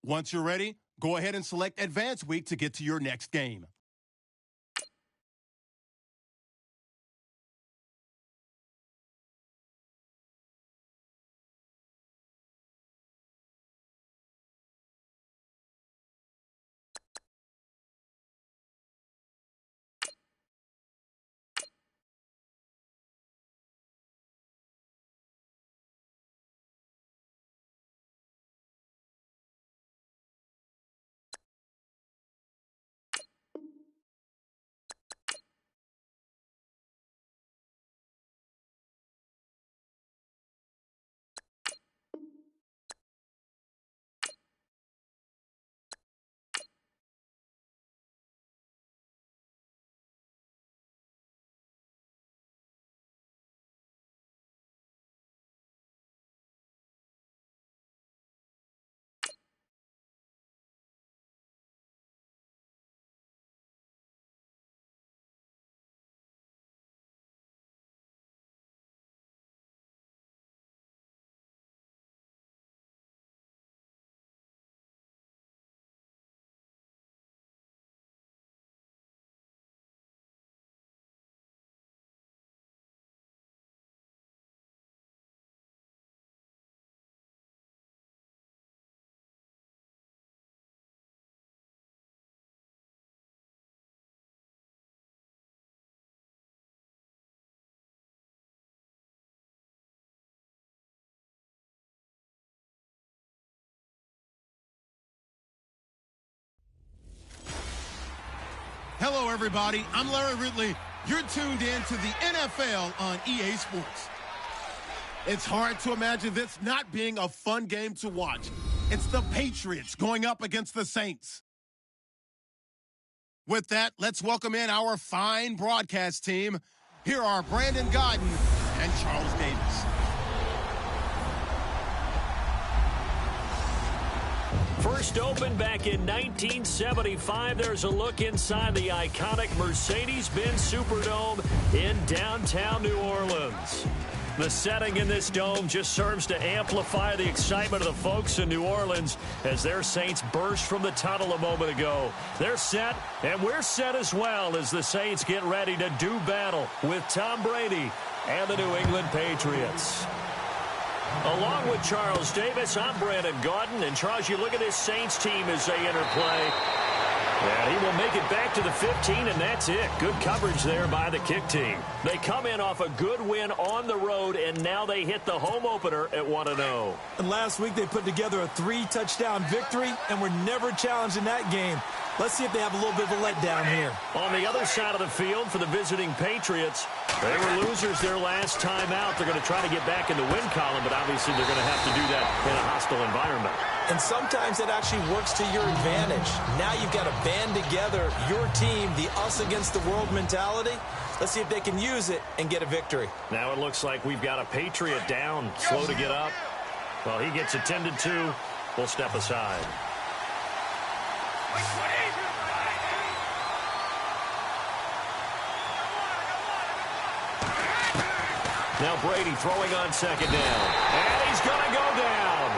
Once you're ready, go ahead and select Advanced Week to get to your next game. Hello, everybody. I'm Larry Ridley. You're tuned in to the NFL on EA Sports. It's hard to imagine this not being a fun game to watch. It's the Patriots going up against the Saints. With that, let's welcome in our fine broadcast team. Here are Brandon Godden and Charles Davis. First opened back in 1975, there's a look inside the iconic Mercedes-Benz Superdome in downtown New Orleans. The setting in this dome just serves to amplify the excitement of the folks in New Orleans as their Saints burst from the tunnel a moment ago. They're set, and we're set as well as the Saints get ready to do battle with Tom Brady and the New England Patriots. Along with Charles Davis, I'm Brandon Godden. And Charles, you look at this Saints team as they enter play. And he will make it back to the 15, and that's it. Good coverage there by the kick team. They come in off a good win on the road, and now they hit the home opener at 1-0. And last week they put together a 3-touchdown victory, and were never challenged in that game. Let's see if they have a little bit of a letdown here. On the other side of the field for the visiting Patriots, they were losers their last time out. They're going to try to get back in the win column, but obviously they're going to have to do that in a hostile environment. And sometimes it actually works to your advantage. Now you've got to band together your team, the us against the world mentality. Let's see if they can use it and get a victory. Now it looks like we've got a Patriot down, slow to get up. Well, he gets attended to. We'll step aside. Now Brady throwing on second down. And he's going to go down.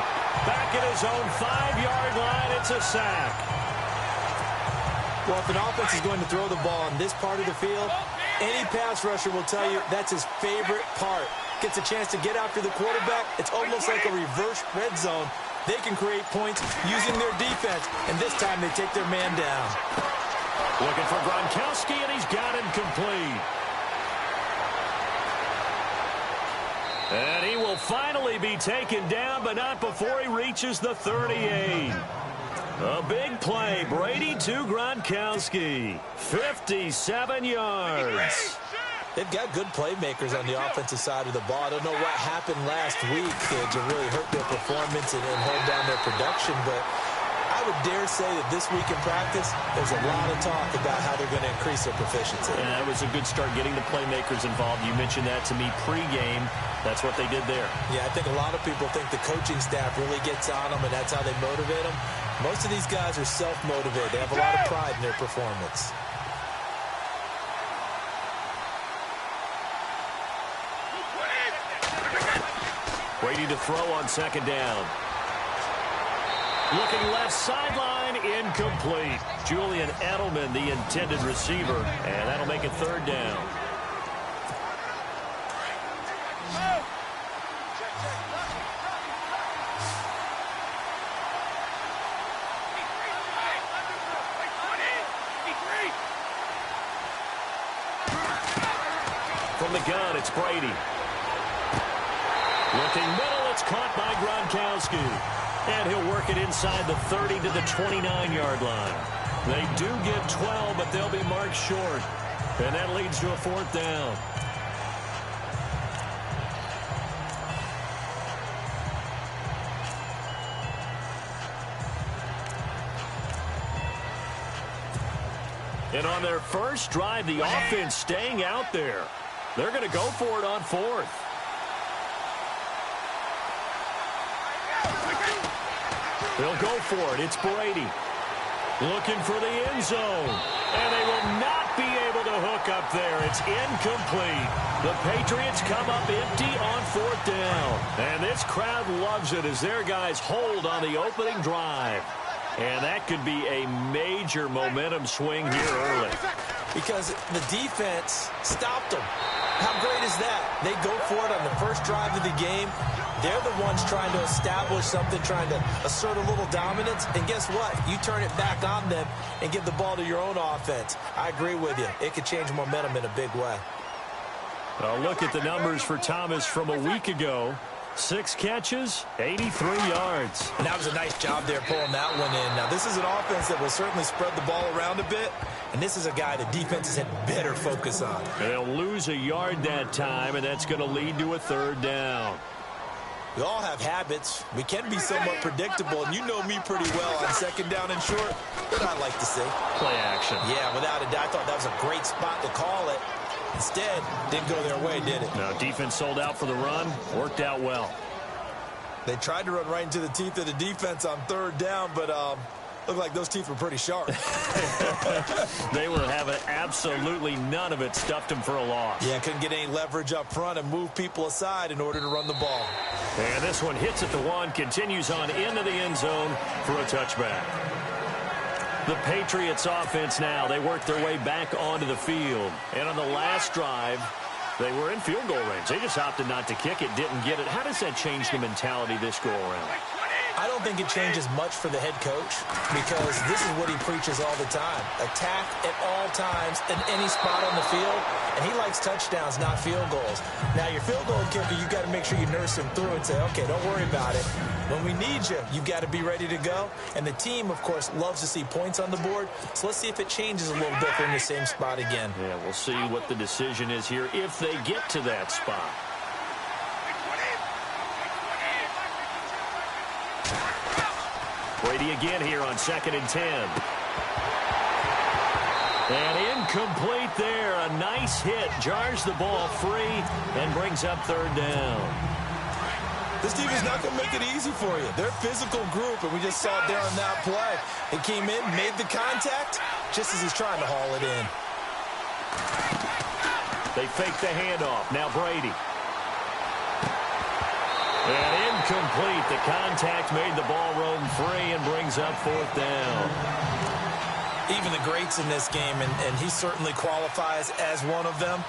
Back at his own 5-yard line, it's a sack. Well, if an offense is going to throw the ball in this part of the field, any pass rusher will tell you that's his favorite part. Gets a chance to get after the quarterback. It's almost like a reverse red zone. They can create points using their defense, and this time they take their man down. Looking for Gronkowski, and he's got him complete. And he will finally be taken down, but not before he reaches the 38. A big play. Brady to Gronkowski. 57 yards. They've got good playmakers on the offensive side of the ball. I don't know what happened last week to really hurt their performance and hold down their production, but I would dare say that this week in practice, there's a lot of talk about how they're going to increase their proficiency. And that was a good start getting the playmakers involved. You mentioned that to me pregame. That's what they did there. Yeah, I think a lot of people think the coaching staff really gets on them, and that's how they motivate them. Most of these guys are self-motivated. They have a lot of pride in their performance. Brady to throw on second down. Looking left sideline, incomplete. Julian Edelman, the intended receiver, and that'll make it third down. From the gun, it's Brady. Looking middle, it's caught by Gronkowski. And he'll work it inside the 30 to the 29-yard line. They do get 12, but they'll be marked short. And that leads to a fourth down. And on their first drive, the offense staying out there. They're going to go for it on fourth. They'll go for it. It's Brady. Looking for the end zone. And they will not be able to hook up there. It's incomplete. The Patriots come up empty on fourth down. And this crowd loves it as their guys hold on the opening drive. And that could be a major momentum swing here early. Because the defense stopped them. How great is that? They go for it on the first drive of the game. They're the ones trying to establish something, trying to assert a little dominance. And guess what? You turn it back on them and give the ball to your own offense. I agree with you. It could change momentum in a big way. Well, look at the numbers for Thomas from a week ago. 6 catches, 83 yards. And that was a nice job there pulling that one in. Now, this is an offense that will certainly spread the ball around a bit. And this is a guy the defenses had better focus on. They'll lose a yard that time, and that's going to lead to a third down. We all have habits. We can be somewhat predictable, and you know me pretty well on second down and short. What I like to see. Play action. Yeah, without a doubt. I thought that was a great spot to call it. Instead, didn't go their way, did it? No, defense sold out for the run. Worked out well. They tried to run right into the teeth of the defense on third down, but looked like those teeth were pretty sharp. They were having absolutely none of it. Stuffed them for a loss. Yeah, couldn't get any leverage up front and move people aside in order to run the ball. And this one hits at the 1, continues on into the end zone for a touchback. The Patriots offense now, they work their way back onto the field. And on the last drive, they were in field goal range. They just opted not to kick it, didn't get it. How does that change the mentality this go around? I don't think it changes much for the head coach because this is what he preaches all the time. Attack at all times in any spot on the field, and he likes touchdowns, not field goals. Now, your field goal kicker, you've got to make sure you nurse him through and say, okay, don't worry about it. When we need you, you've got to be ready to go. And the team, of course, loves to see points on the board. So let's see if it changes a little bit if they're in the same spot again. Yeah, we'll see what the decision is here if they get to that spot. Brady again here on 2nd and 10. And incomplete there. A nice hit. Jars the ball free and brings up third down. This team is not going to make it easy for you. They're a physical group, and we just saw it there on that play. They came in, made the contact, just as he's trying to haul it in. They fake the handoff. Now Brady. And incomplete. The contact made the ball roam free and brings up fourth down. Even the greats in this game, and he certainly qualifies as one of them,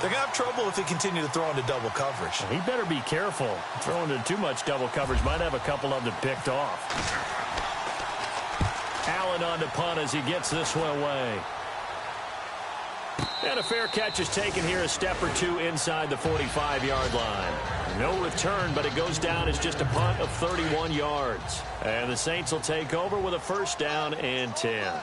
they're going to have trouble if they continue to throw into double coverage. He better be careful. Throwing into too much double coverage might have a couple of them picked off. Allen on to punt as he gets this one away. And a fair catch is taken here a step or two inside the 45-yard line. No return, but it goes down as just a punt of 31 yards. And the Saints will take over with a first down and 10.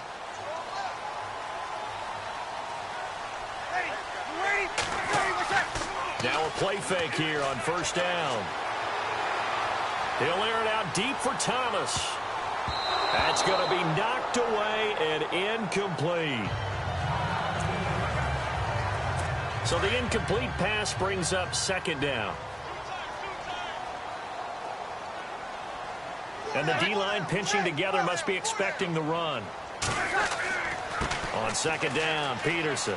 Now a play fake here on first down. He'll air it out deep for Thomas. That's going to be knocked away and incomplete. So the incomplete pass brings up second down. And the D-line pinching together must be expecting the run. On second down, Peterson.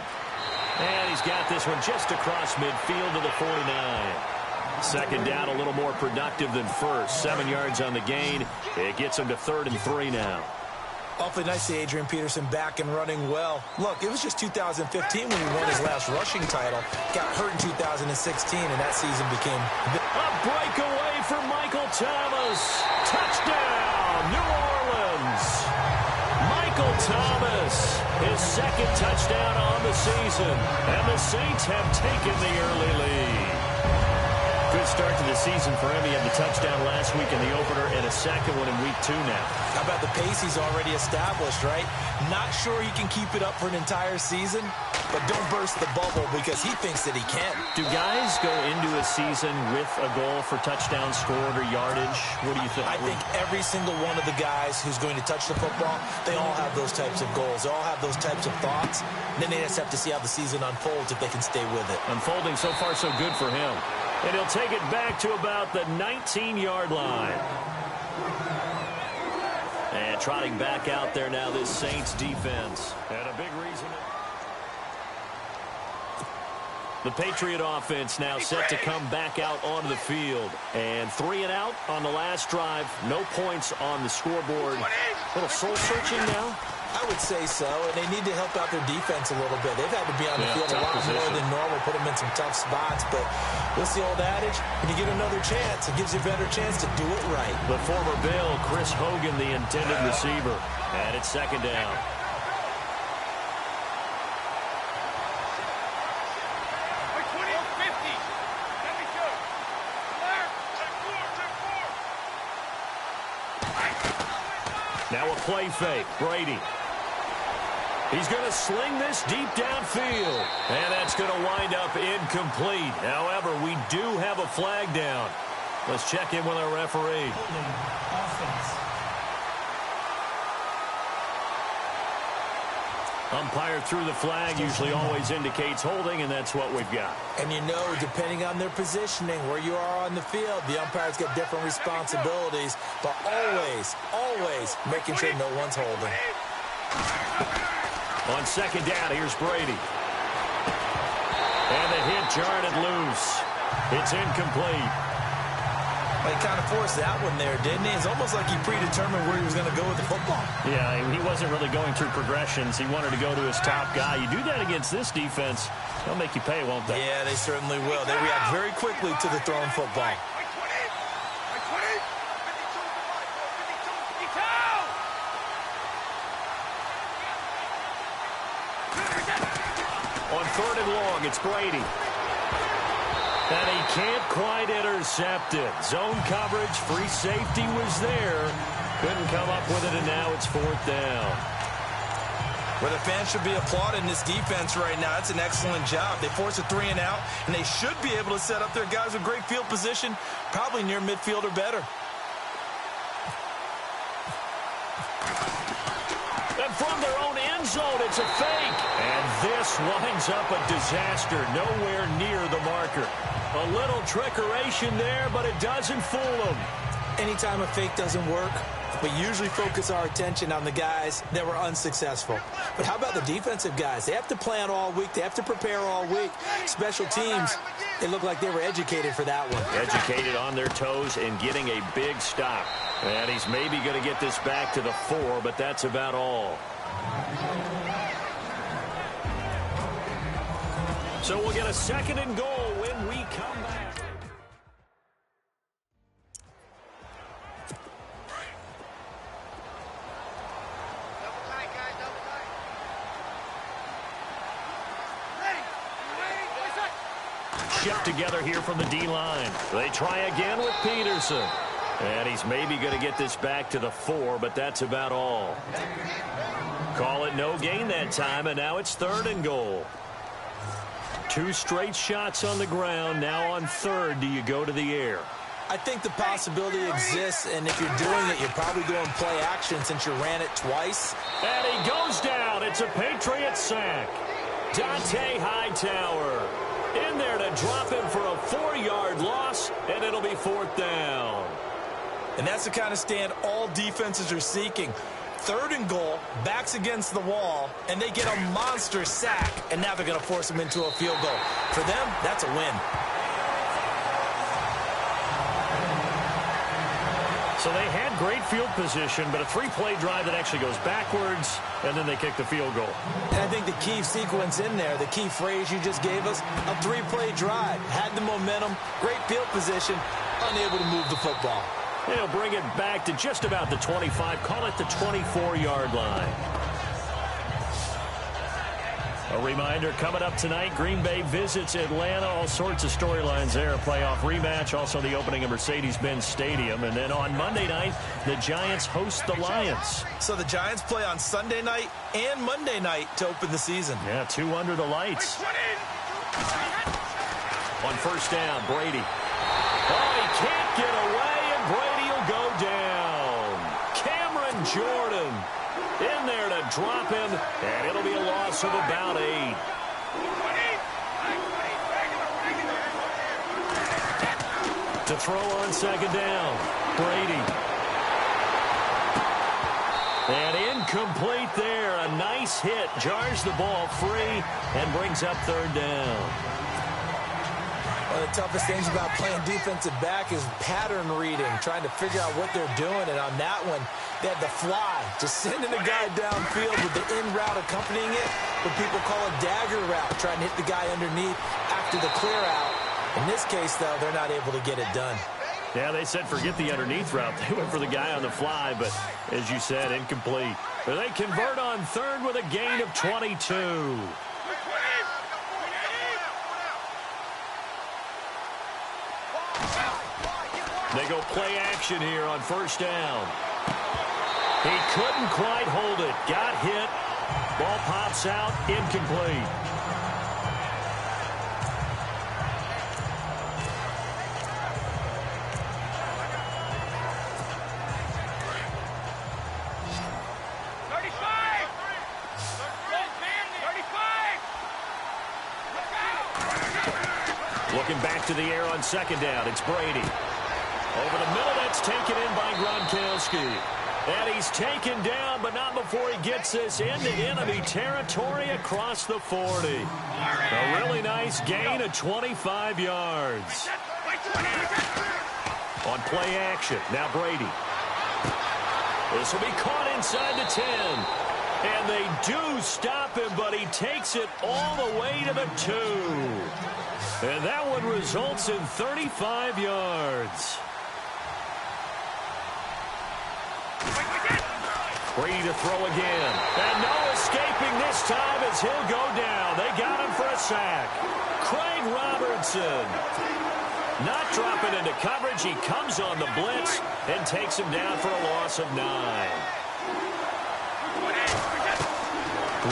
And he's got this one just across midfield to the 49. Second down, a little more productive than first. 7 yards on the gain. It gets him to 3rd and 3 now. Awfully nice to see Adrian Peterson back and running well. Look, it was just 2015 when he won his last rushing title. Got hurt in 2016, and that season became... A breakaway for Michael Thomas. Touchdown, New Orleans. Michael Thomas, his 2nd touchdown on the season. And the Saints have taken the early lead. Good start to the season for him. He had the touchdown last week in the opener and a 2nd one in week 2 now. How about the pace he's already established, right? Not sure he can keep it up for an entire season, but don't burst the bubble because he thinks that he can. Do guys go into a season with a goal for touchdown scored or yardage? What do you think? I think every single one of the guys who's going to touch the football, they all have those types of goals. They all have those types of thoughts. Then they just have to see how the season unfolds if they can stay with it. Unfolding so far so good for him. And he'll take it back to about the 19-yard line. And trotting back out there now, this Saints defense. And a big reason. The Patriot offense now set to come back out onto the field. And 3 and out on the last drive. No points on the scoreboard. A little soul-searching now. I would say so, and they need to help out their defense a little bit. They've had to be on the field a lot more than normal, put them in some tough spots. But what's the old adage? When you get another chance, it gives you a better chance to do it right. The former Bill, Chris Hogan, the intended receiver. And it's 2nd down. Now a play fake. Brady. He's going to sling this deep downfield. And that's going to wind up incomplete. However, we do have a flag down. Let's check in with our referee. Umpire threw the flag, usually always indicates holding, and that's what we've got. And you know, depending on their positioning, where you are on the field, the umpires get different responsibilities, but always making sure no one's holding. On 2nd down, here's Brady. And the hit jarred it loose. It's incomplete. Well, he kind of forced that one there, didn't he? It's almost like he predetermined where he was going to go with the football. Yeah, he wasn't really going through progressions. He wanted to go to his top guy. You do that against this defense, they'll make you pay, won't they? Yeah, they certainly will. They react very quickly to the thrown football. On 3rd and long, it's Brady. And he can't quite intercept it. Zone coverage, free safety was there. Couldn't come up with it, and now it's 4th down. Where the fans should be applauding this defense right now. It's an excellent job. They force a 3 and out, and they should be able to set up their guys with great field position, probably near midfield or better. And from their own end zone, it's a fake. And this winds up a disaster, nowhere near the marker. A little trickeration there, but it doesn't fool them. Anytime a fake doesn't work, we usually focus our attention on the guys that were unsuccessful. But how about the defensive guys? They have to plan all week. They have to prepare all week. Special teams, they look like they were educated for that one. Educated on their toes and getting a big stop. And he's maybe going to get this back to the 4, but that's about all. So we'll get a 2nd and goal when we come back. Shift together here from the D-line. They try again with Peterson. And he's maybe going to get this back to the 4, but that's about all. Call it no gain that time, and now it's 3rd and goal. 2 straight shots on the ground. Now on 3rd, do you go to the air? I think the possibility exists, and if you're doing it, you're probably doing play action since you ran it twice. And he goes down. It's a Patriot sack. Dante Hightower in there to drop him for a 4-yard loss, and it'll be 4th down. And that's the kind of stand all defenses are seeking. 3rd and goal, backs against the wall, and they get a monster sack, and now they're going to force them into a field goal. For them, that's a win. So they had great field position, but a three-play drive that actually goes backwards, and then they kick the field goal. And I think the key sequence in there, the key phrase you just gave us, a three-play drive. Had the momentum, great field position, unable to move the football. They'll bring it back to just about the 25, call it the 24-yard line. A reminder, coming up tonight, Green Bay visits Atlanta. All sorts of storylines there. A playoff rematch, also the opening of Mercedes-Benz Stadium. And then on Monday night, the Giants host the Lions. So the Giants play on Sunday night and Monday night to open the season. Yeah, 2 under the lights. On first down, Brady. Oh, he can't get away, and Brady will go down. Cameron Jordan in there to drop him, and it'll be a loss of about 8. To throw on second down, Brady. And incomplete there. A nice hit. Jars the ball free and brings up third down. One of the toughest things about playing defensive back is pattern reading, trying to figure out what they're doing. And on that one, they had the fly, just sending a guy downfield with the in route accompanying it, what people call a dagger route, trying to hit the guy underneath after the clear out. In this case, though, they're not able to get it done. Yeah, they said forget the underneath route. They went for the guy on the fly, but as you said, incomplete. But they convert on third with a gain of 22. They go play action here on first down. He couldn't quite hold it. Got hit. Ball pops out. Incomplete. Looking back to the air on second down. It's Brady. Over the middle, that's taken in by Gronkowski. And he's taken down, but not before he gets this into enemy territory across the 40. A really nice gain of 25 yards. On play action, now Brady. This will be caught inside the 10. And they do stop him, but he takes it all the way to the 2. And that one results in 35 yards. Brady to throw again. And no escaping this time as he'll go down. They got him for a sack. Craig Robertson not dropping into coverage. He comes on the blitz and takes him down for a loss of 9.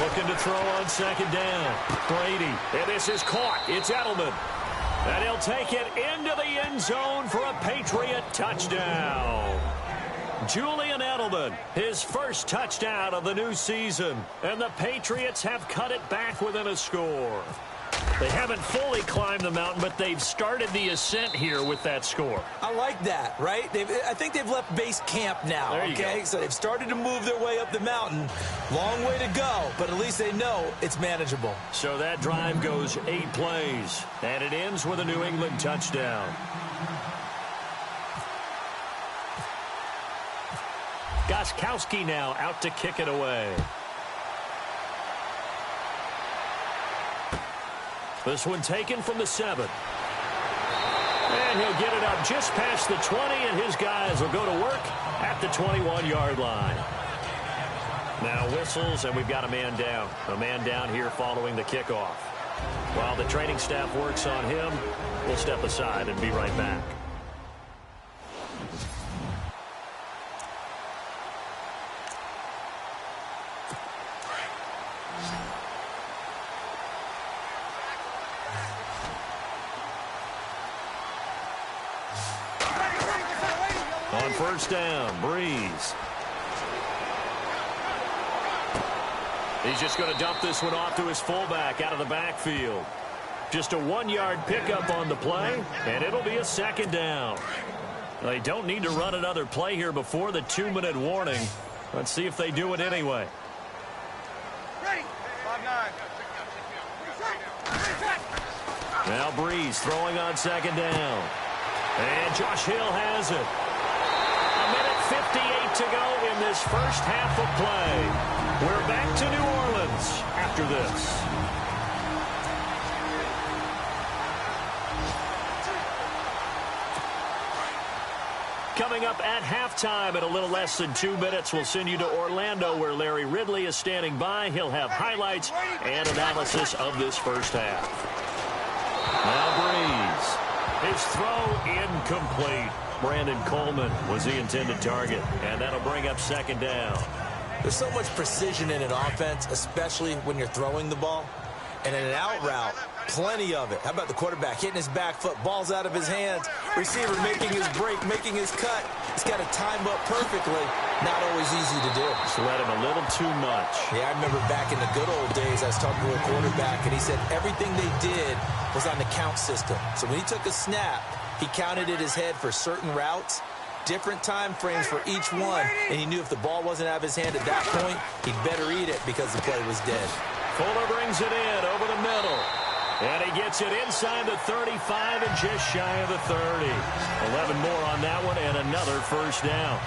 Looking to throw on second down. Brady. And this is caught. It's Edelman. And he'll take it into the end zone for a Patriot touchdown. Julian Edelman, his first touchdown of the new season. And the Patriots have cut it back within a score. They haven't fully climbed the mountain, but they've started the ascent here with that score. I like that, right? I think they've left base camp now, okay? So they've started to move their way up the mountain. Long way to go, but at least they know it's manageable. So that drive goes 8 plays, and it ends with a New England touchdown. Gostkowski now out to kick it away. This one taken from the 7. And he'll get it up just past the 20, and his guys will go to work at the 21-yard line. Now whistles, and we've got a man down. A man down here following the kickoff. While the training staff works on him, we'll step aside and be right back. On first down, Breeze. He's just going to dump this one off to his fullback out of the backfield. Just a 1-yard pickup on the play, and it'll be a second down. They don't need to run another play here before the 2-minute warning. Let's see if they do it anyway. Now Breeze throwing on second down. And Josh Hill has it. A minute to go in this first half of play. We're back to New Orleans after this. Coming up at halftime in a little less than 2 minutes, we'll send you to Orlando where Larry Ridley is standing by. He'll have highlights and analysis of this first half. Now Breeze. His throw incomplete. Brandon Coleman was the intended target, and that'll bring up second down. There's so much precision in an offense, especially when you're throwing the ball. And in an out route, plenty of it. How about the quarterback hitting his back foot, ball's out of his hands, receiver making his break, making his cut. He's got to time up perfectly. Not always easy to do. Just let him a little too much. Yeah, I remember back in the good old days, I was talking to a quarterback, and he said everything they did was on the count system. So when he took a snap, he counted in his head for certain routes, different time frames for each one, and he knew if the ball wasn't out of his hand at that point, he'd better eat it because the play was dead. Fuller brings it in over the middle. And he gets it inside the 35 and just shy of the 30. 11 more on that one and another first down.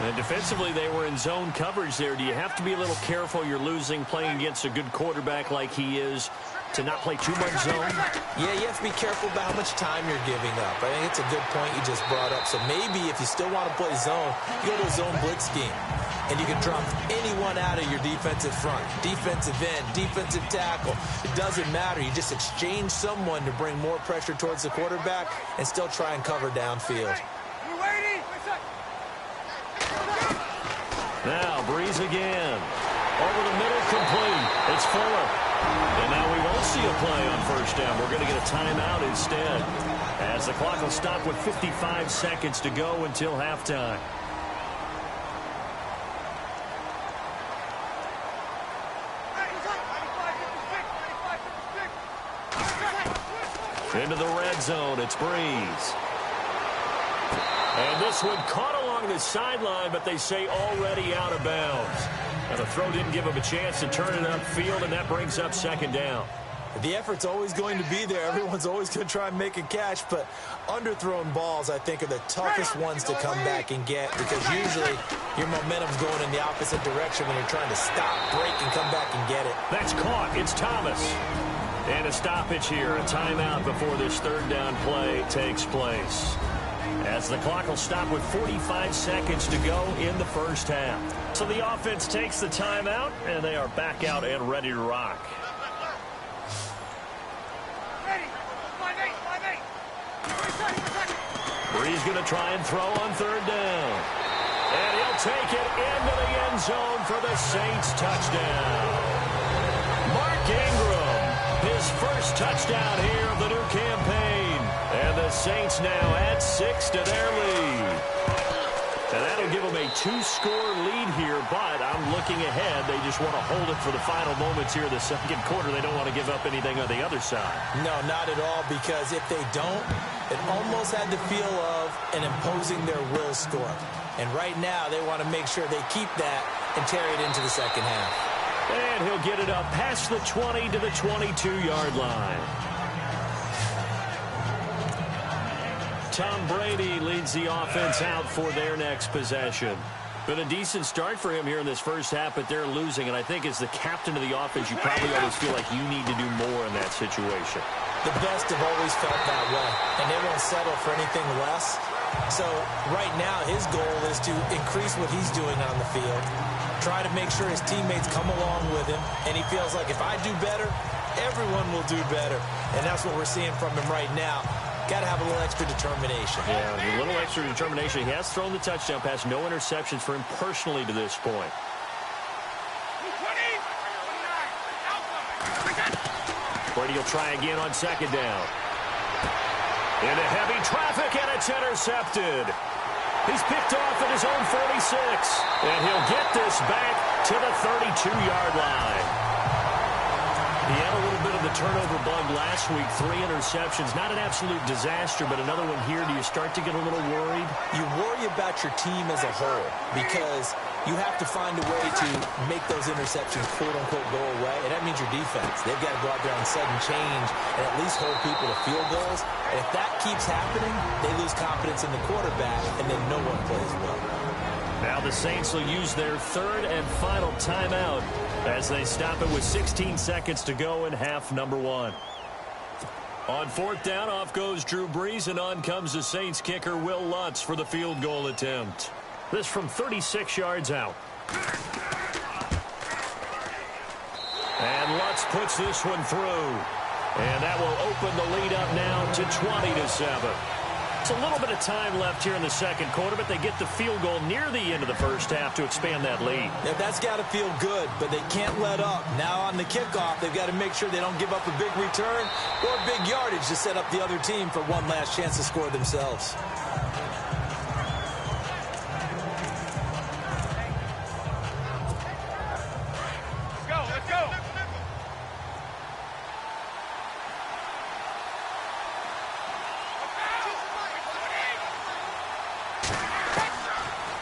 And defensively, they were in zone coverage there. Do you have to be a little careful? You're losing playing against a good quarterback like he is to not play too much zone? Yeah, you have to be careful about how much time you're giving up. I think it's a good point you just brought up. So maybe if you still want to play zone, you go to a zone blitz scheme. And you can drop anyone out of your defensive front, defensive end, defensive tackle. It doesn't matter. You just exchange someone to bring more pressure towards the quarterback and still try and cover downfield. Now, Breeze again. Over the middle, complete. It's Fuller. And now we won't see a play on first down. We're going to get a timeout instead, as the clock will stop with 55 seconds to go until halftime. Into the red zone, it's Breeze. And this one caught along the sideline, but they say already out of bounds. And the throw didn't give him a chance to turn it upfield, and that brings up second down. The effort's always going to be there. Everyone's always going to try and make a catch, but underthrown balls, I think, are the toughest ones to come back and get because usually your momentum's going in the opposite direction when you're trying to stop, break, and come back and get it. That's caught. It's Thomas. And a stoppage here, a timeout before this third down play takes place. As the clock will stop with 45 seconds to go in the first half. So the offense takes the timeout, and they are back out and ready to rock. Breeze going to try and throw on third down. And he'll take it into the end zone for the Saints touchdown. Mark Ingram, his first touchdown here of the new campaign. And the Saints now add 6 to their lead. And that'll give them a 2-score lead here, but I'm looking ahead. They just want to hold it for the final moments here of the second quarter. They don't want to give up anything on the other side. No, not at all, because if they don't, it almost had the feel of an imposing their will score. And right now, they want to make sure they keep that and carry it into the second half. And he'll get it up past the 20 to the 22-yard line. Tom Brady leads the offense out for their next possession. Been a decent start for him here in this first half, but they're losing. And I think as the captain of the offense, you probably always feel like you need to do more in that situation. The best have always felt that way, and they won't settle for anything less. So right now, his goal is to increase what he's doing on the field, try to make sure his teammates come along with him, and he feels like if I do better, everyone will do better. And that's what we're seeing from him right now. Got to have a little extra determination. Yeah, a little extra determination. He has thrown the touchdown pass. No interceptions for him personally to this point. Brady will try again on second down. Into heavy traffic, and it's intercepted. He's picked off at his own 46. And he'll get this back to the 32-yard line. He had a little bit of the turnover bug last week, 3 interceptions. Not an absolute disaster, but another one here. Do you start to get a little worried? You worry about your team as a whole because you have to find a way to make those interceptions, quote-unquote, go away, and that means your defense. They've got to go out there on sudden change and at least hold people to field goals. And if that keeps happening, they lose confidence in the quarterback, and then no one plays well. Now the Saints will use their third and final timeout as they stop it with 16 seconds to go in half number 1. On 4th down, off goes Drew Brees, and on comes the Saints kicker Will Lutz for the field goal attempt. This from 36 yards out. And Lutz puts this one through. And that will open the lead up now to 20-7. It's a little bit of time left here in the second quarter, but they get the field goal near the end of the first half to expand that lead. Yeah, that's got to feel good, but they can't let up. Now on the kickoff, they've got to make sure they don't give up a big return or big yardage to set up the other team for one last chance to score themselves.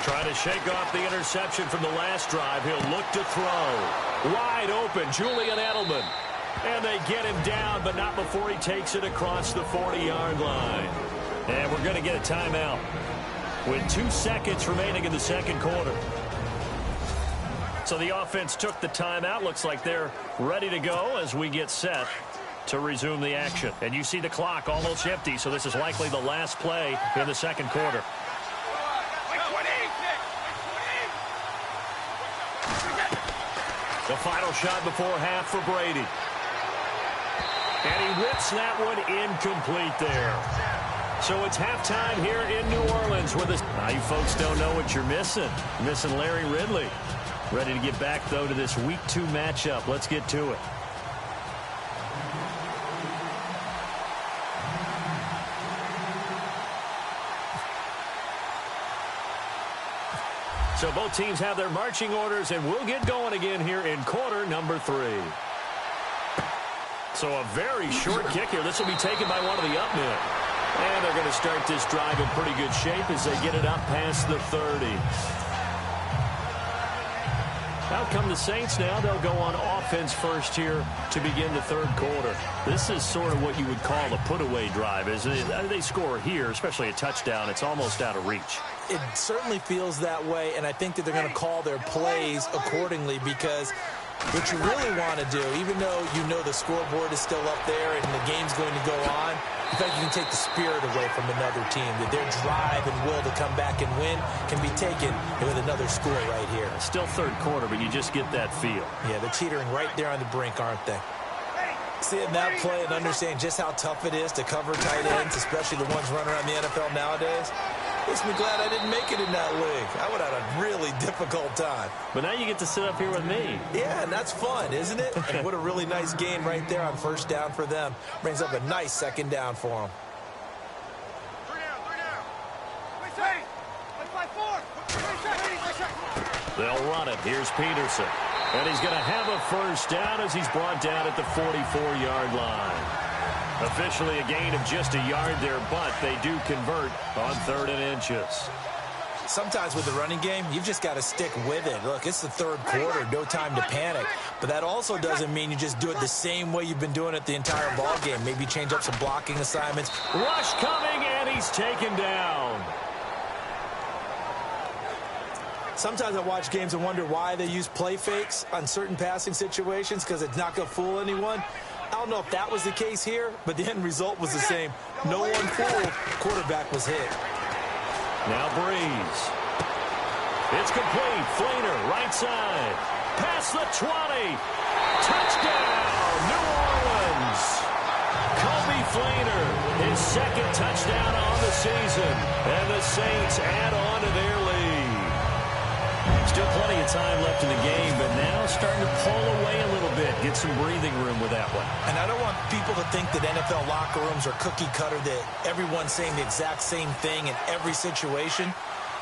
Trying to shake off the interception from the last drive. He'll look to throw. Wide open, Julian Edelman. And they get him down, but not before he takes it across the 40-yard line. And we're going to get a timeout with 2 seconds remaining in the second quarter. So the offense took the timeout. Looks like they're ready to go as we get set to resume the action. And you see the clock almost empty, so this is likely the last play in the second quarter. The final shot before half for Brady. And he whips that one incomplete there. So it's halftime here in New Orleans with us. Now you folks don't know what you're missing. You're missing Larry Ridley. Ready to get back, though, to this Week 2 matchup. Let's get to it. So both teams have their marching orders, and we'll get going again here in quarter number 3. So a very short kick here. This will be taken by one of the up men. And they're going to start this drive in pretty good shape as they get it up past the 30. Out come the Saints now. They'll go on offense first here to begin the third quarter. This is sort of what you would call a put-away drive. As they score here, especially a touchdown, it's almost out of reach. It certainly feels that way, and I think that they're going to call their plays accordingly because what you really want to do, even though you know the scoreboard is still up there and the game's going to go on, in fact, you can take the spirit away from another team, that their drive and will to come back and win can be taken with another score right here. Still third quarter, but you just get that feel. Yeah, they're teetering right there on the brink, aren't they? Seeing that play and understanding just how tough it is to cover tight ends, especially the ones running around the NFL nowadays, makes me glad I didn't make it in that league. I would have had a really difficult time. But now you get to sit up here with me. Yeah, and that's fun, isn't it? And what a really nice gain right there on first down for them. Brings up a nice second down for them. 3 down. They'll run it. Here's Peterson. And he's going to have a first down as he's brought down at the 44-yard line. Officially a gain of just a yard there, but they do convert on 3rd and inches. Sometimes with the running game, you've just got to stick with it. Look, it's the third quarter, no time to panic. But that also doesn't mean you just do it the same way you've been doing it the entire ball game. Maybe change up some blocking assignments. Rush coming, and he's taken down. Sometimes I watch games and wonder why they use play fakes on certain passing situations because it's not going to fool anyone. I don't know if that was the case here, but the end result was the same. No one fooled. Quarterback was hit. Now Breeze. It's complete. Flainer, right side. Past the 20. Touchdown, New Orleans. Kobe Flainer, his second touchdown on the season. And the Saints add on to their lead. Still plenty of time left in the game, but now starting to pull away a little bit. Get some breathing room with that one. And I don't want people to think that NFL locker rooms are cookie cutter, that everyone's saying the exact same thing in every situation.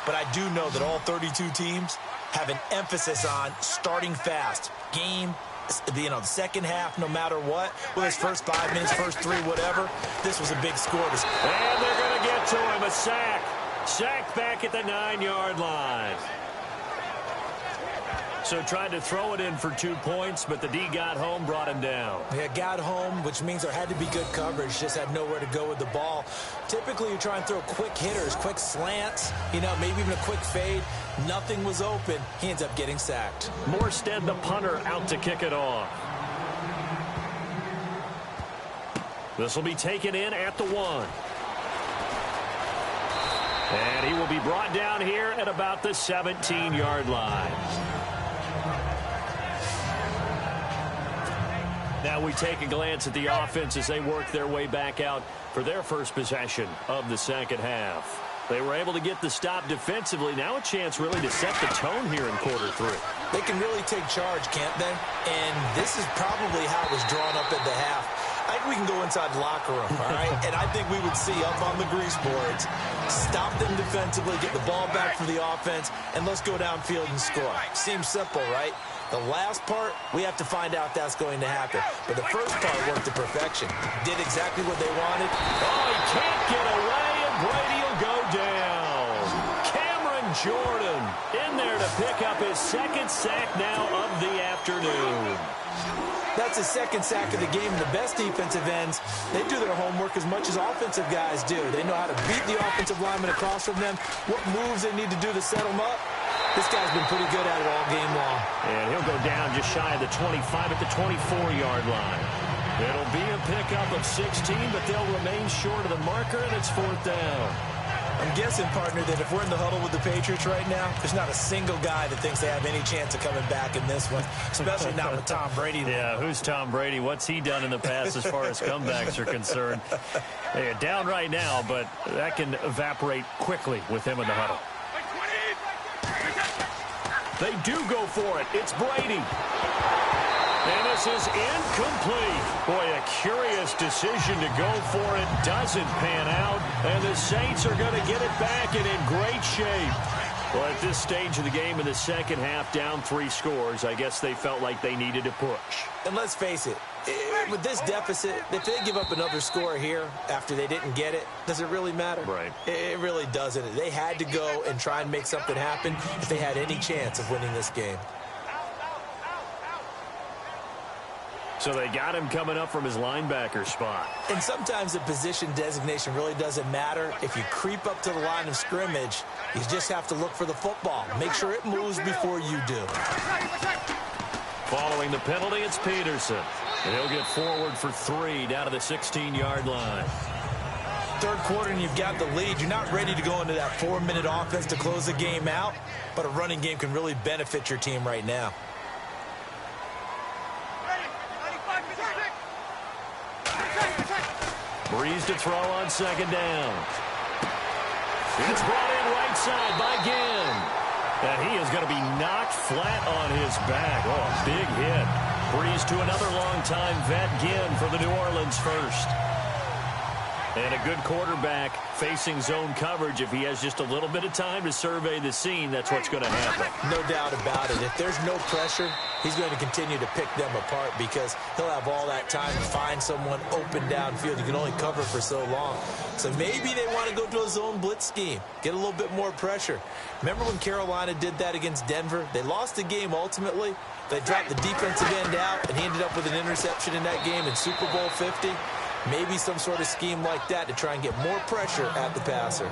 But I do know that all 32 teams have an emphasis on starting fast, game the second half, no matter what, with his first 5 minutes, first 3, whatever, this was a big score. And they're going to get to him, a sack. Sacked back at the 9-yard line. So tried to throw it in for 2 points, but the D got home, brought him down. Yeah, got home, which means there had to be good coverage. Just had nowhere to go with the ball. Typically, you try and throw quick hitters, quick slants, maybe even a quick fade. Nothing was open. He ends up getting sacked. Morstead, the punter, out to kick it off. This will be taken in at the 1. And he will be brought down here at about the 17-yard line. Now we take a glance at the offense as they work their way back out for their first possession of the second half. They were able to get the stop defensively. Now a chance really to set the tone here in quarter 3. They can really take charge, can't they? And this is probably how it was drawn up at the half. I think we can go inside the locker room, all right? And I think we would see up on the grease boards, stop them defensively, get the ball back for the offense, and let's go downfield and score. Seems simple, right? The last part, we have to find out that's going to happen. But the first part worked to perfection. Did exactly what they wanted. Oh, he can't get away, and Brady will go down. Cameron Jordan in there to pick up his second sack now of the afternoon. That's his second sack of the game. The best defensive ends, they do their homework as much as offensive guys do. They know how to beat the offensive lineman across from them, what moves they need to do to set them up. This guy's been pretty good at it all game long. And he'll go down just shy of the 25 at the 24-yard line. It'll be a pickup of 16, but they'll remain short of the marker, and it's 4th down. I'm guessing, partner, that if we're in the huddle with the Patriots right now, there's not a single guy that thinks they have any chance of coming back in this one, especially not with Tom Brady. Yeah, who's Tom Brady? What's he done in the past as far as comebacks are concerned? They're down right now, but that can evaporate quickly with him in the huddle. They do go for it. It's Brady. And this is incomplete. Boy, a curious decision to go for it. Doesn't pan out. And the Saints are going to get it back and in great shape. Well, at this stage of the game in the second half, down 3 scores, I guess they felt like they needed to push. And let's face it, with this deficit, if they give up another score here after they didn't get it, does it really matter? Right. It really doesn't. They had to go and try and make something happen if they had any chance of winning this game. So they got him coming up from his linebacker spot. And sometimes the position designation really doesn't matter. If you creep up to the line of scrimmage, you just have to look for the football. Make sure it moves before you do. Following the penalty, it's Peterson. And he'll get forward for 3 down to the 16-yard line. Third quarter and you've got the lead. You're not ready to go into that 4-minute offense to close the game out, but a running game can really benefit your team right now. Breeze to throw on second down. It's brought in right side by Ginn. And he is going to be knocked flat on his back. Oh, a big hit. Breeze to another long-time vet, Ginn, for the New Orleans first. And a good quarterback facing zone coverage. If he has just a little bit of time to survey the scene, that's what's going to happen. No doubt about it. If there's no pressure, he's going to continue to pick them apart because he'll have all that time to find someone open downfield. You can only cover for so long. So maybe they want to go to a zone blitz scheme, get a little bit more pressure. Remember when Carolina did that against Denver? They lost the game ultimately. They dropped the defensive end out, and he ended up with an interception in that game in Super Bowl 50. Maybe some sort of scheme like that to try and get more pressure at the passer.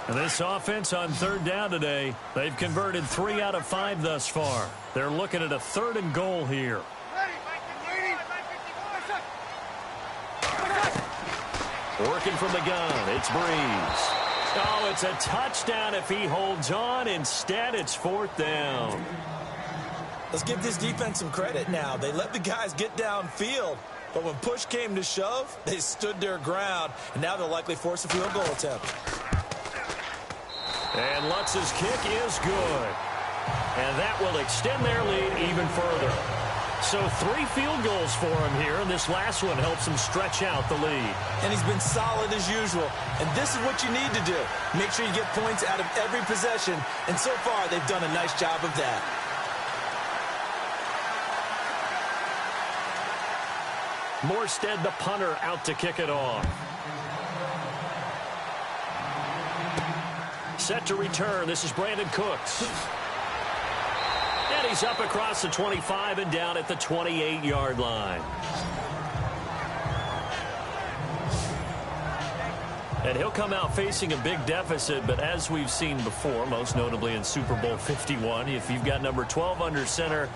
And this offense on third down today, they've converted 3 out of 5 thus far. They're looking at a 3rd and goal here. Working from the gun, it's Breeze. Oh, it's a touchdown if he holds on. Instead, it's 4th down. Let's give this defense some credit now. They let the guys get downfield. But when push came to shove, they stood their ground, and now they'll likely force a field goal attempt. And Lutz's kick is good. And that will extend their lead even further. So 3 field goals for him here, and this last one helps him stretch out the lead. And he's been solid as usual. And this is what you need to do. Make sure you get points out of every possession, and so far they've done a nice job of that. Morstead, the punter, out to kick it off. Set to return. This is Brandon Cooks. And he's up across the 25 and down at the 28-yard line. And he'll come out facing a big deficit, but as we've seen before, most notably in Super Bowl 51, if you've got number 12 under center,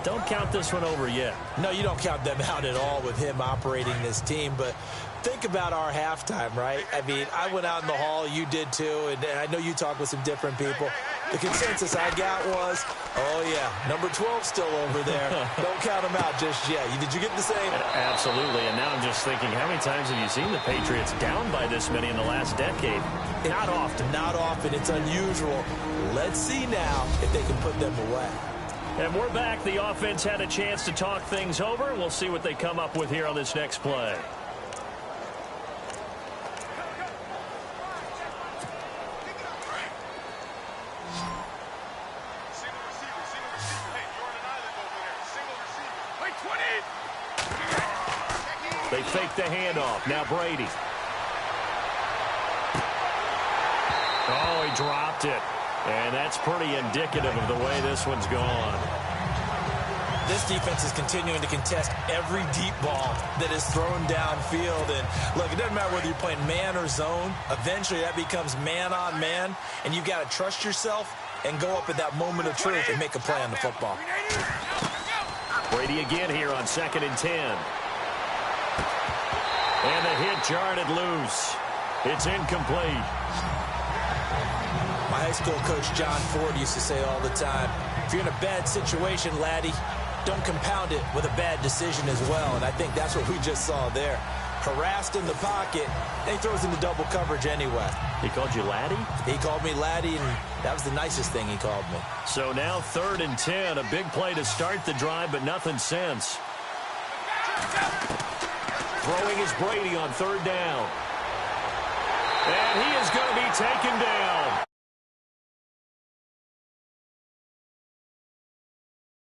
don't count this one over yet. No, you don't count them out at all with him operating this team, but think about our halftime, right? I mean, I went out in the hall, you did too, and I know you talked with some different people. The consensus I got was, oh yeah, number 12 still over there. Don't count him out just yet. Did you get the same? Absolutely, and now I'm just thinking, how many times have you seen the Patriots down by this many in the last decade? Not often. Not often. It's unusual. Let's see now if they can put them away. And we're back. The offense had a chance to talk things over. We'll see what they come up with here on this next play. They fake the handoff. Now Brady. Oh, he dropped it. And that's pretty indicative of the way this one's gone. This defense is continuing to contest every deep ball that is thrown downfield. And look, it doesn't matter whether you're playing man or zone. Eventually that becomes man on man. And you've got to trust yourself and go up at that moment of truth and make a play on the football. Brady again here on 2nd and 10. And the hit jarred it loose. It's incomplete. My high school coach, John Ford, used to say all the time, if you're in a bad situation, laddie, don't compound it with a bad decision as well. And I think that's what we just saw there. Harassed in the pocket, and he throws into double coverage anyway. He called you laddie? He called me laddie, and that was the nicest thing he called me. So now 3rd and 10, a big play to start the drive, but nothing since. Throwing is Brady on 3rd down. And he is going to be taken down.